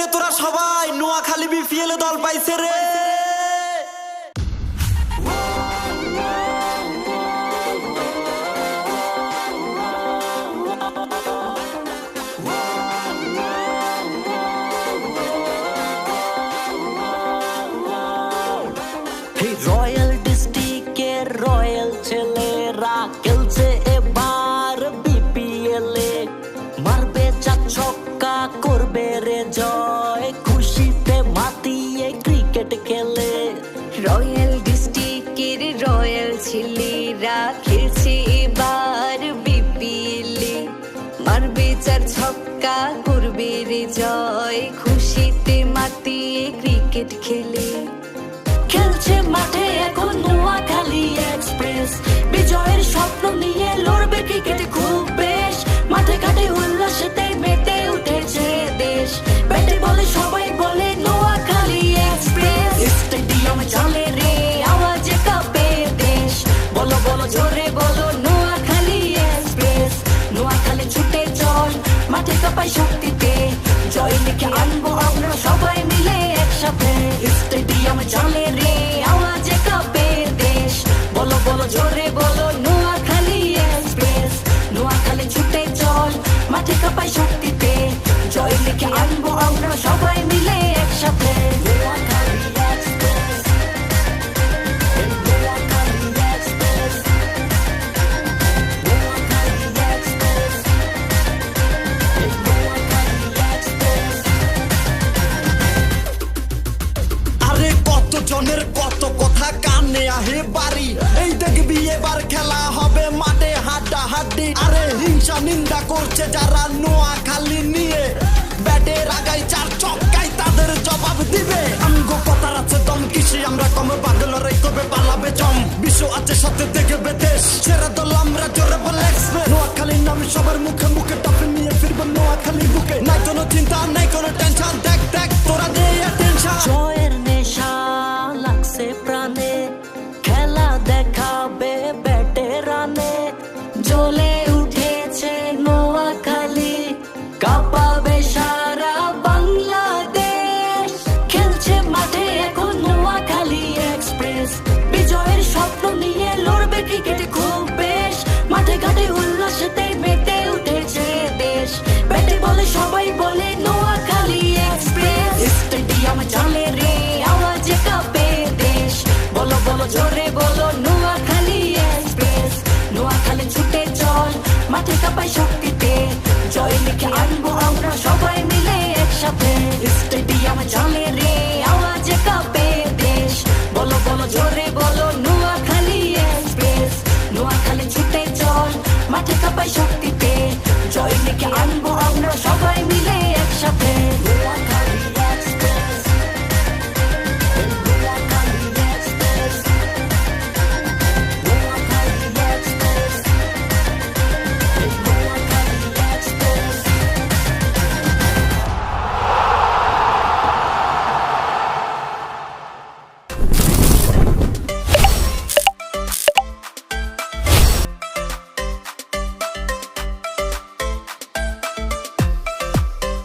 রে তোরা সবাই, নোয়াখালী বিপিএল এ দল পাইছে রে। রয়্যাল ডিস্ট্রিক্টের রয়্যাল ছেলেরা খেলছে এবার বিপিএল এ, মারবে চার ছক্কা করবে রে জয়, খুশিতে মাতিয়ে ক্রিকেট খেলে। রয়্যাল ডিস্ট্রিক্টের রয়্যাল ছেলেরা খেলছে এবার বিপিএল এ, মারবে চার ছক্কা করবে রে জয়, খুশিতে মাতিয়ে ক্রিকেট খেলে। খেলছে মাঠে এখন নোয়াখালী এক্সপ্রেস, বিজয়ের স্বপ্ন নিয়ে লড়বে ক্রিকেট খুব বেশ, মাঠে ঘাটে উল্লাসেতে মেতে উঠেছে দেশ, ব্যাটে বলে সবাই বলে নোয়াখালী এক্সপ্রেস। স্টেডিয়ামে চলে রে আওয়াজে কাঁপে দেশ, বলো বলো জোরে বলো নোয়াখালী এক্সপ্রেস। নোয়াখালী ছুটে চল মাঠে কাঁপাই শক্তিতে, জয় লিখে আনবো আমরা সবাই মিলে একসাথে। স্টেডিয়ামে চলে রে আওয়াজে কাঁপে দেশ, বলো বলো জোরে বলো নোয়াখালী এক্সপ্রেস। নোয়াখালী ছুটে চল মাঠে কাঁপাই শক্তিতে, জয় লিখে আনবো আমরা সবাই মিলে একসাথে। Noakhali express, Noakhali express, Noakhali express, Noakhali express. আরে কত জনের কত কথা কানে আহে বাড়ি, এই দেখবি এবার খেলা হবে মাঠে হাড্ডা হাড্ডি। আরে হিংসা নিন্দা করছে যারা নোয়াখালী নিয়ে, ব্যাটে রাগাই চার চক্কাই তাদের জবাব দিবে। আমগো কথার আছে দম কিসে আমরা কম পাগল রে কবে পালাবে জম, বিশ্ব আছে সাথে দেখবে দেশ, ছেড়ে দল আমরা জোরে বলে এক্সপ্রেস। নোয়াখালীর নাম সবার মুখে মুখে টপে নিয়ে ফিরবো নোয়াখালীর বুকে, নাই কোনো চিন্তা নাই কোনো টেনশন, দেখ দেখ তোরা দে টেনশন। জয়ের নেশা লাগছে প্রাণে, খেলা দেখাবে ব্যাটে রানে, জ্বলে উঠেছে নোয়াখালী, কাঁপাবে সারা বাংলাদেশ। খেলছে মাঠে এখন নোয়াখালী এক্সপ্রেস, বিজয়ের স্বপ্ন নিয়ে লড়বে ক্রিকেট খুব বেশ, মাঠে ঘাটে উল্লাসেতে মেতে উঠেছে দেশ, ব্যাটে বলে সবাই বলে নোয়াখালী এক্সপ্রেস। স্টেডিয়ামে চলে রে আওয়াজে কাঁপে দেশ, বলো বলো জোরে বলো নোয়াখালী এক্সপ্রেস। নোয়াখালী ছুটে চল মাঠে কাঁপাই শক্তিতে, জয় লিখে আনবো আমরা সবাই মিলে একসাথে। স্টেডিয়ামে চলে রে আওয়াজে কাঁপে দেশ, বলো বলো জোরে বলো নোয়াখালী এক্সপ্রেস। নোয়াখালী ছুটে চল মাঠে কাঁপাই শক্তিতে, জয় লিখে আনবো